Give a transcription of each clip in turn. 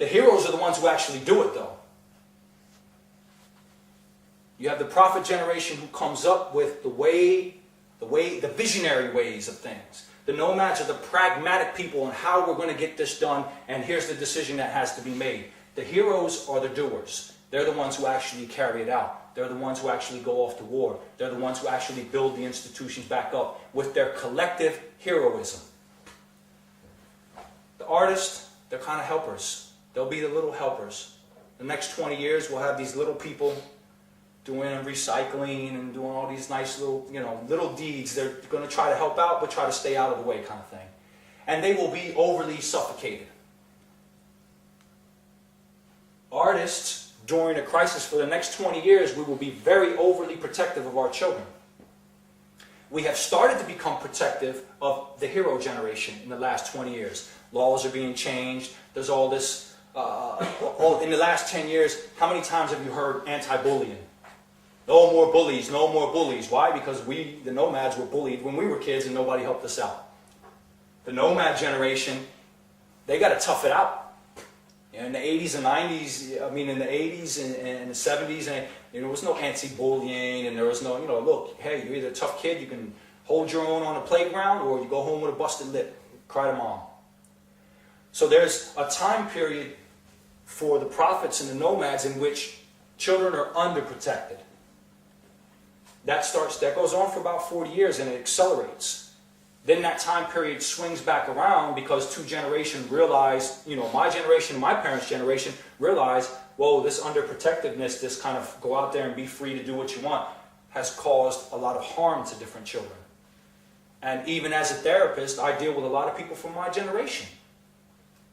The heroes are the ones who actually do it, though. You have the prophet generation who comes up with the visionary ways of things. The nomads are the pragmatic people on how we're going to get this done, and here's the decision that has to be made. The heroes are the doers. They're the ones who actually carry it out. They're the ones who actually go off to war. They're the ones who actually build the institutions back up with their collective heroism. The artists, they're kind of helpers. They'll be the little helpers. The next 20 years, we'll have these little people doing recycling and doing all these nice little, little deeds. They're going to try to help out, but try to stay out of the way kind of thing. And they will be overly suffocated. Artists, during a crisis for the next 20 years, we will be very overly protective of our children. We have started to become protective of the hero generation in the last 20 years. Laws are being changed. There's all this, in the last 10 years, how many times have you heard anti-bullying? No more bullies, no more bullies. Why? Because we, the nomads, were bullied when we were kids and nobody helped us out. The nomad generation, they got to tough it out. In the 80s and 90s, in the 80s and the 70s, and there was no anti-bullying, and there was no, look, hey, you're either a tough kid, you can hold your own on the playground, or you go home with a busted lip, cry to mom. So there's a time period for the prophets and the nomads in which children are underprotected. That goes on for about 40 years, and it accelerates. Then that time period swings back around because two generations realize, my generation and my parents' generation realize, whoa, this underprotectiveness, this kind of go out there and be free to do what you want, has caused a lot of harm to different children. And even as a therapist, I deal with a lot of people from my generation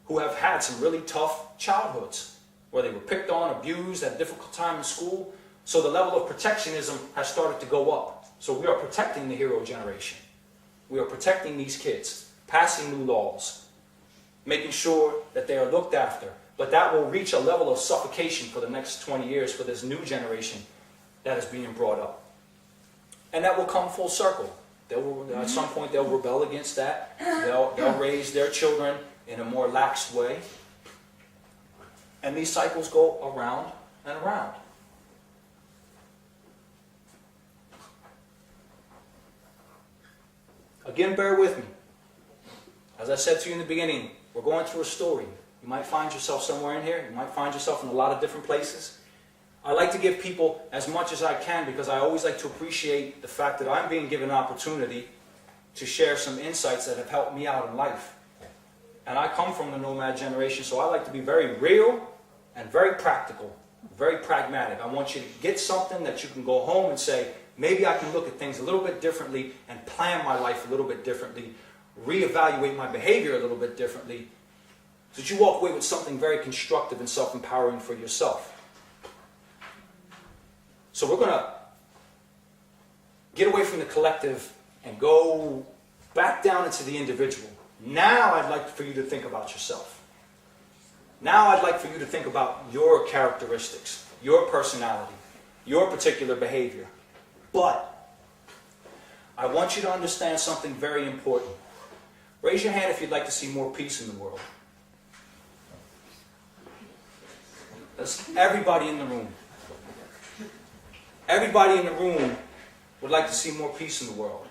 who have had some really tough childhoods, where they were picked on, abused, had a difficult time in school. So the level of protectionism has started to go up. So we are protecting the hero generation. We are protecting these kids, passing new laws, making sure that they are looked after. But that will reach a level of suffocation for the next 20 years for this new generation that is being brought up. And that will come full circle. At some point they'll rebel against that. They'll raise their children in a more lax way. And these cycles go around and around. Again, bear with me. As I said to you in the beginning, we're going through a story. You might find yourself somewhere in here. You might find yourself in a lot of different places. I like to give people as much as I can because I always like to appreciate the fact that I'm being given an opportunity to share some insights that have helped me out in life. And I come from the nomad generation, so I like to be very real and very practical, very pragmatic. I want you to get something that you can go home and say, maybe I can look at things a little bit differently and plan my life a little bit differently, reevaluate my behavior a little bit differently, so that you walk away with something very constructive and self-empowering for yourself. So we're going to get away from the collective and go back down into the individual. Now I'd like for you to think about yourself. Now I'd like for you to think about your characteristics, your personality, your particular behavior. But I want you to understand something very important. Raise your hand if you'd like to see more peace in the world. That's everybody in the room. Everybody in the room would like to see more peace in the world.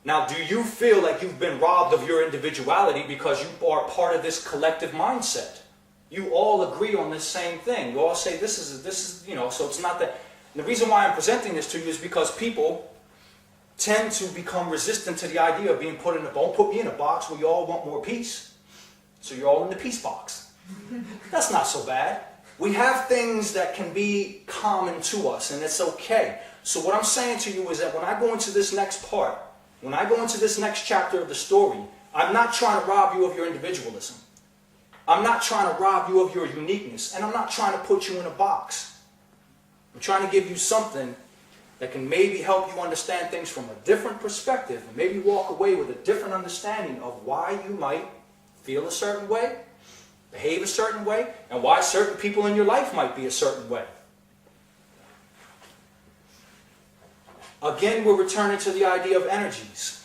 Now, do you feel like you've been robbed of your individuality because you are part of this collective mindset? You all agree on this same thing. You all say this is, so it's not that. And the reason why I'm presenting this to you is because people tend to become resistant to the idea of being put in don't put me in a box where you all want more peace. So you're all in the peace box. That's not so bad. We have things that can be common to us, and it's okay. So what I'm saying to you is that when I go into this next part, when I go into this next chapter of the story, I'm not trying to rob you of your individualism. I'm not trying to rob you of your uniqueness, and I'm not trying to put you in a box. I'm trying to give you something that can maybe help you understand things from a different perspective, and maybe walk away with a different understanding of why you might feel a certain way, behave a certain way, and why certain people in your life might be a certain way. Again, we're returning to the idea of energies.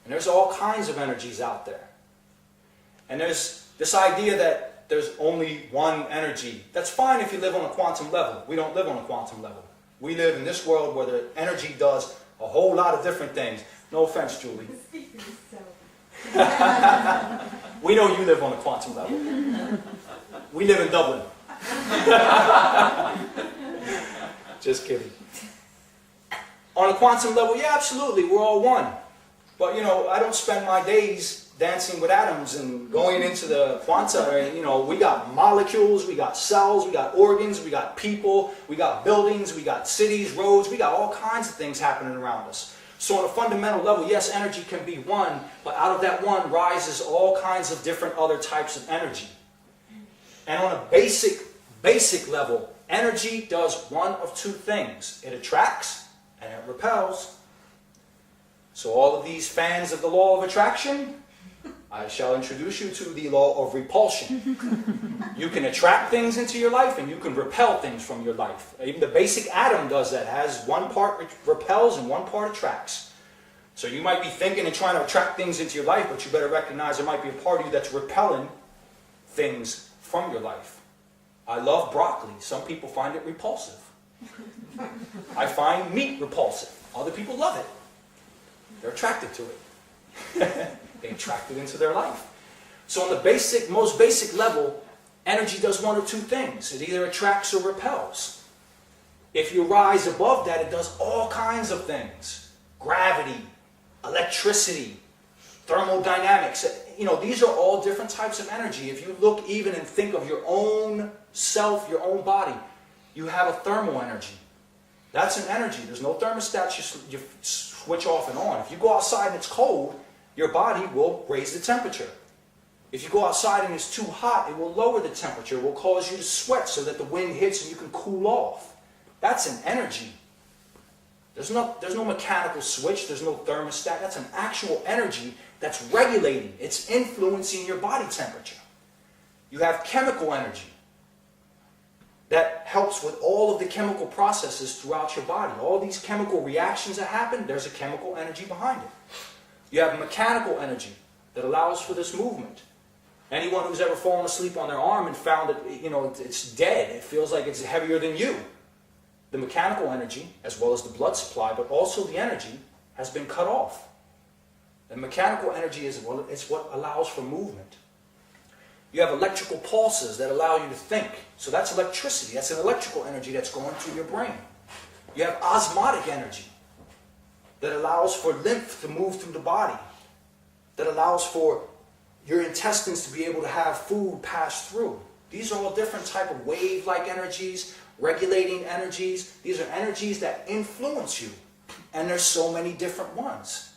And there's all kinds of energies out there. And there's This idea that there's only one energy, that's fine if you live on a quantum level. We don't live on a quantum level. We live in this world where the energy does a whole lot of different things. No offense, Julie. We know you live on a quantum level. We live in Dublin. Just kidding. On a quantum level, yeah, absolutely, we're all one. But, you know, I don't spend my days dancing with atoms and going into the quanta. You know, we got molecules, we got cells, we got organs, we got people, we got buildings, we got cities, roads, we got all kinds of things happening around us. So on a fundamental level, yes, energy can be one, but out of that one rises all kinds of different other types of energy. And on a basic level, energy does one of two things. It attracts and it repels. So all of these fans of the law of attraction, I shall introduce you to the law of repulsion. You can attract things into your life and you can repel things from your life. Even the basic atom does that. It has one part repels and one part attracts. So you might be thinking and trying to attract things into your life, but you better recognize there might be a part of you that's repelling things from your life. I love broccoli. Some people find it repulsive. I find meat repulsive. Other people love it. They're attracted to it. They attract it into their life. So on the most basic level, energy does one of two things. It either attracts or repels. If you rise above that, it does all kinds of things. Gravity, electricity, thermodynamics. You know, these are all different types of energy. If you look even and think of your own self, your own body, you have a thermal energy. That's an energy. There's no thermostat you switch off and on. If you go outside and it's cold, your body will raise the temperature. If you go outside and it's too hot, it will lower the temperature. It will cause you to sweat so that the wind hits and you can cool off. That's an energy. There's no mechanical switch. There's no thermostat. That's an actual energy that's regulating. It's influencing your body temperature. You have chemical energy that helps with all of the chemical processes throughout your body. All these chemical reactions that happen, there's a chemical energy behind it. You have mechanical energy that allows for this movement. Anyone who's ever fallen asleep on their arm and found that, you know, it's dead, it feels like it's heavier than you. The mechanical energy, as well as the blood supply, but also the energy, has been cut off. The mechanical energy is what allows for movement. You have electrical pulses that allow you to think. So that's electricity. That's an electrical energy that's going through your brain. You have osmotic energy that allows for lymph to move through the body, that allows for your intestines to be able to have food pass through. These are all different type of wave-like energies, regulating energies. These are energies that influence you, and there's so many different ones.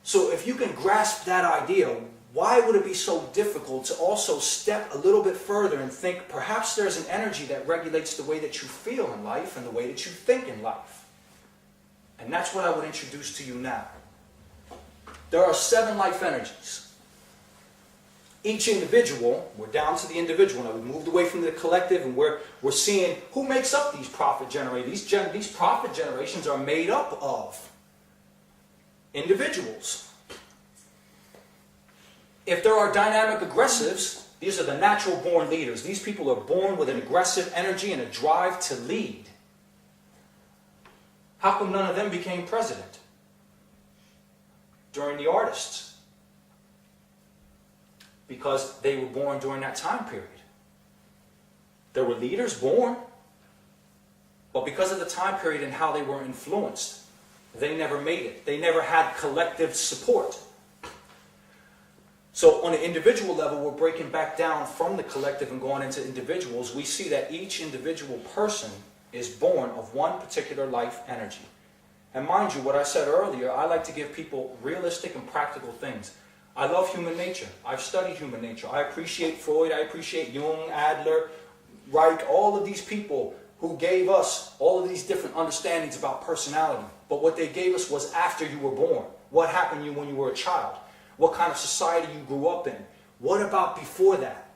So if you can grasp that idea, why would it be so difficult to also step a little bit further and think perhaps there's an energy that regulates the way that you feel in life and the way that you think in life? And that's what I would introduce to you now. There are 7 life energies. Each individual, we're down to the individual now. We've moved away from the collective and we're seeing who makes up these profit generations. These profit generations are made up of individuals. If there are dynamic aggressives, these are the natural born leaders. These people are born with an aggressive energy and a drive to lead. How come none of them became president during the artists? Because they were born during that time period. There were leaders born, but because of the time period and how they were influenced, they never made it. They never had collective support. So on an individual level, we're breaking back down from the collective and going into individuals. We see that each individual person is born of one particular life energy. And mind you, what I said earlier, I like to give people realistic and practical things. I love human nature. I've studied human nature. I appreciate Freud, I appreciate Jung, Adler, Reich, all of these people who gave us all of these different understandings about personality. But what they gave us was after you were born. What happened to you when you were a child? What kind of society you grew up in? What about before that?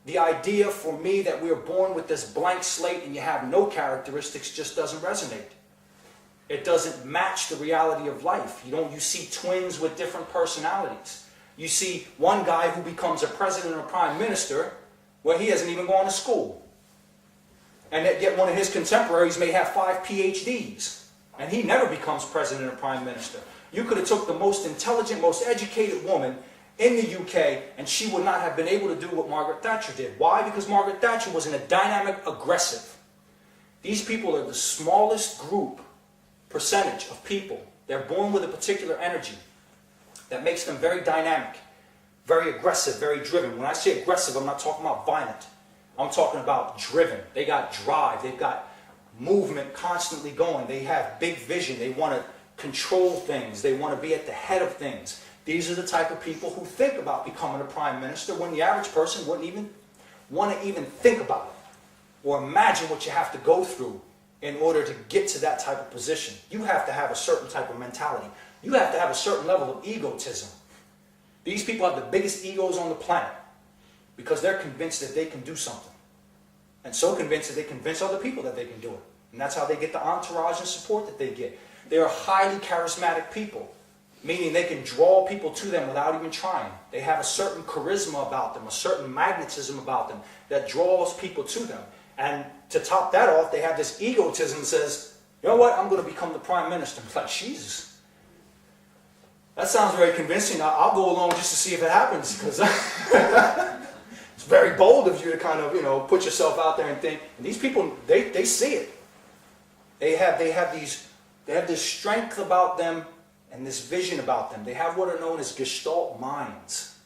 The idea for me that we are born with this blank slate and you have no characteristics just doesn't resonate. It doesn't match the reality of life. You see twins with different personalities. You see one guy who becomes a president or a prime minister where he hasn't even gone to school. And yet one of his contemporaries may have 5 PhDs. And he never becomes president or prime minister. You could have took the most intelligent, most educated woman in the UK, and she would not have been able to do what Margaret Thatcher did. Why? Because Margaret Thatcher was in a dynamic aggressive. These people are the smallest group, percentage of people. They're born with a particular energy that makes them very dynamic, very aggressive, very driven. When I say aggressive, I'm not talking about violent. I'm talking about driven. They got drive. They've got movement constantly going. They have big vision. They want to control things. They want to be at the head of things. These are the type of people who think about becoming a prime minister when the average person wouldn't even want to even think about it or imagine what you have to go through in order to get to that type of position. You have to have a certain type of mentality. You have to have a certain level of egotism. These people have the biggest egos on the planet because they're convinced that they can do something. And so convinced that they convince other people that they can do it. And that's how they get the entourage and support that they get. They are highly charismatic people, meaning they can draw people to them without even trying. They have a certain charisma about them, a certain magnetism about them that draws people to them. And to top that off, they have this egotism that says, you know what, I'm going to become the prime minister. I'm like, Jesus. That sounds very convincing. I'll go along just to see if it happens, because it's very bold of you to kind of, put yourself out there and think. And these people, they see it. They have this strength about them and this vision about them. They have what are known as Gestalt minds.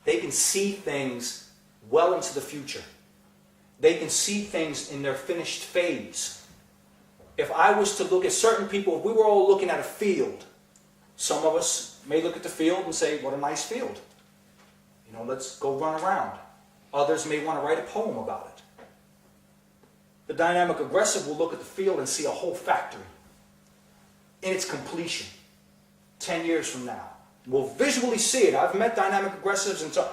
They can see things well into the future. They can see things in their finished phase. If I was to look at certain people, if we were all looking at a field, some of us may look at the field and say, what a nice field. Let's go run around. Others may want to write a poem about it. The dynamic aggressive will look at the field and see a whole factory in its completion 10 years from now. We'll visually see it. I've met dynamic aggressives, and so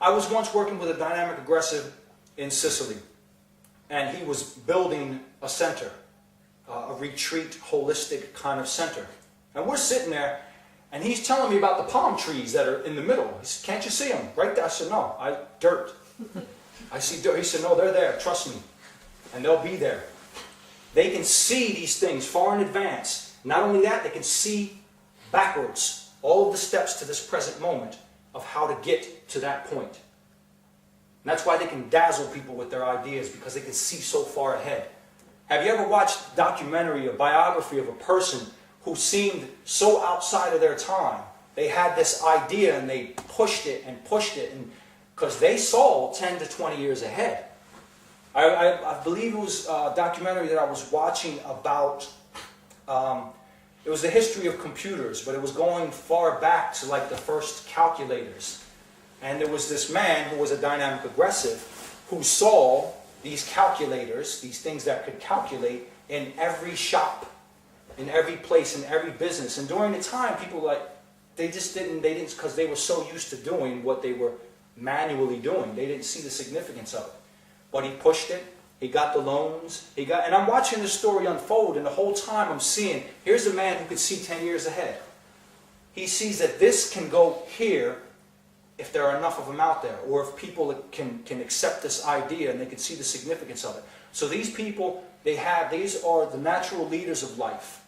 I was once working with a dynamic aggressive in Sicily, and he was building a center, a retreat, holistic kind of center. And we're sitting there, and he's telling me about the palm trees that are in the middle. He said, can't you see them? Right there. I said, no, dirt. I see dirt. He said, no, they're there. Trust me. And they'll be there. They can see these things far in advance. Not only that, they can see backwards all of the steps to this present moment of how to get to that point. And that's why they can dazzle people with their ideas, because they can see so far ahead. Have you ever watched a documentary, a biography of a person who seemed so outside of their time? They had this idea and they pushed it, and because they saw 10 to 20 years ahead. I believe it was a documentary that I was watching about, it was the history of computers, but it was going far back to like the first calculators. And there was this man who was a dynamic aggressive who saw these calculators, these things that could calculate, in every shop, in every place, in every business. And during the time, people they didn't, because they were so used to doing what they were manually doing. They didn't see the significance of it. But he pushed it. He got the loans. And I'm watching the story unfold, and the whole time I'm seeing, here's a man who could see 10 years ahead. He sees that this can go here if there are enough of them out there, or if people can accept this idea and they can see the significance of it. So these people, these are the natural leaders of life.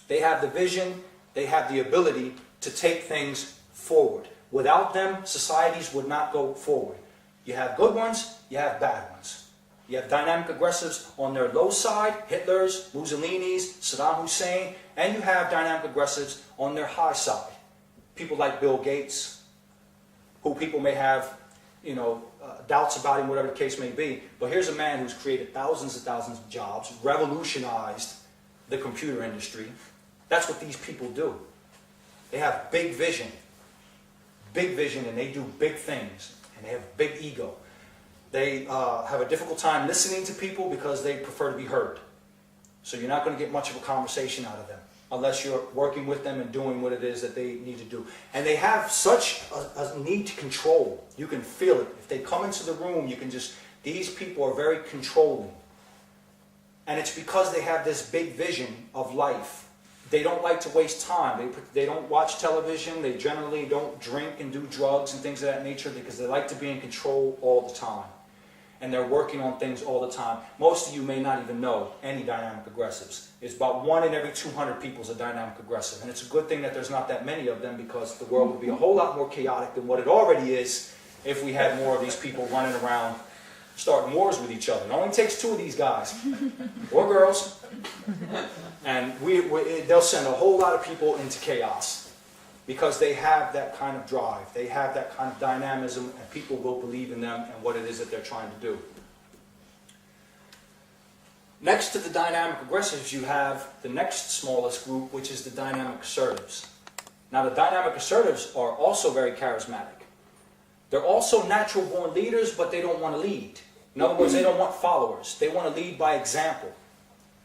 They have the vision, they have the ability to take things forward. Without them, societies would not go forward. You have good ones, you have bad ones. You have dynamic aggressives on their low side, Hitlers, Mussolinis, Saddam Hussein, and you have dynamic aggressives on their high side. People like Bill Gates, who people may have, doubts about him, whatever the case may be. But here's a man who's created thousands and thousands of jobs, revolutionized the computer industry. That's what these people do. They have big vision, and they do big things, and they have big ego. They have a difficult time listening to people because they prefer to be heard. So you're not going to get much of a conversation out of them unless you're working with them and doing what it is that they need to do. And they have such a need to control. You can feel it. If they come into the room, these people are very controlling. And it's because they have this big vision of life. They don't like to waste time. They don't watch television. They generally don't drink and do drugs and things of that nature because they like to be in control all the time. And they're working on things all the time. Most of you may not even know any dynamic aggressives. It's about 1 in every 200 people is a dynamic aggressive. And it's a good thing that there's not that many of them because the world would be a whole lot more chaotic than what it already is if we had more of these people running around starting wars with each other. It only takes 2 of these guys, or girls, and they'll send a whole lot of people into chaos. Because they have that kind of drive, they have that kind of dynamism, and people will believe in them and what it is that they're trying to do. Next to the dynamic aggressives, you have the next smallest group, which is the dynamic assertives. Now, the dynamic assertives are also very charismatic. They're also natural-born leaders, but they don't want to lead. In other words, they don't want followers. They want to lead by example.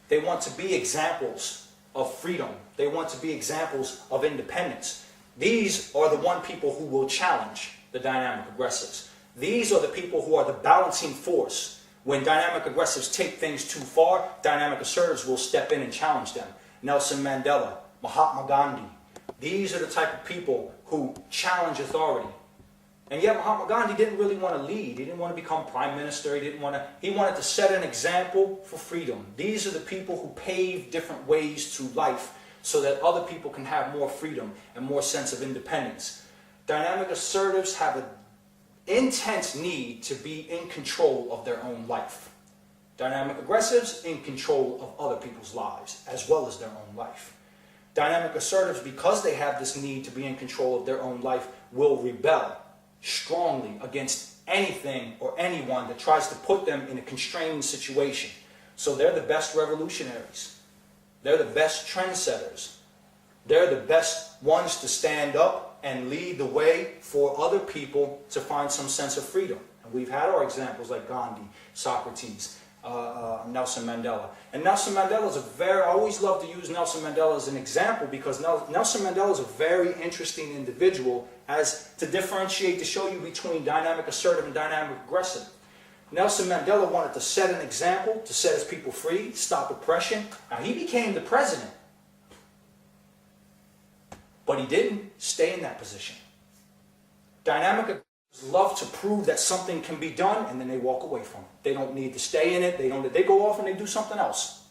They want to be examples of freedom. They want to be examples of independence. These are the people who will challenge the dynamic aggressives. These are the people who are the balancing force. When dynamic aggressives take things too far, dynamic assertives will step in and challenge them. Nelson Mandela, Mahatma Gandhi. These are the type of people who challenge authority. And yet Mahatma Gandhi didn't really want to lead. He didn't want to become prime minister. He wanted to set an example for freedom. These are the people who pave different ways through life so that other people can have more freedom and more sense of independence. Dynamic assertives have an intense need to be in control of their own life. Dynamic aggressives in control of other people's lives as well as their own life. Dynamic assertives, because they have this need to be in control of their own life, will rebel strongly against anything or anyone that tries to put them in a constrained situation. So they're the best revolutionaries. They're the best trendsetters. They're the best ones to stand up and lead the way for other people to find some sense of freedom. And we've had our examples like Gandhi, Socrates, Nelson Mandela. And Nelson Mandela is I always love to use Nelson Mandela as an example because Nelson Mandela is a very interesting individual as to differentiate, to show you between dynamic assertive and dynamic aggressive. Nelson Mandela wanted to set an example, to set his people free, stop oppression. Now he became the president. But he didn't stay in that position. Dynamic aggressives love to prove that something can be done and then they walk away from it. They don't need to stay in it. They go off and they do something else.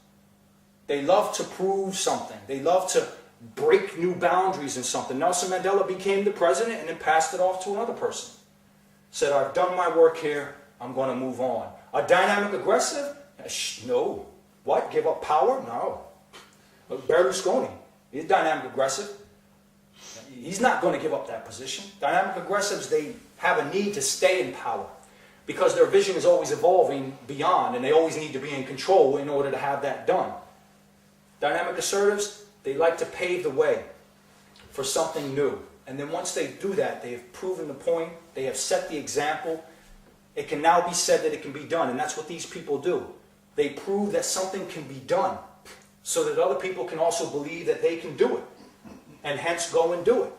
They love to prove something. They love to break new boundaries in something. Nelson Mandela became the president and then passed it off to another person. Said, I've done my work here. I'm going to move on. A dynamic aggressive? No. What? Give up power? No. Berlusconi, he's dynamic aggressive. He's not going to give up that position. Dynamic aggressives, they have a need to stay in power because their vision is always evolving beyond and they always need to be in control in order to have that done. Dynamic assertives, they like to pave the way for something new. And then once they do that, they have proven the point, they have set the example. It can now be said that it can be done, and that's what these people do. They prove that something can be done so that other people can also believe that they can do it, and hence go and do it.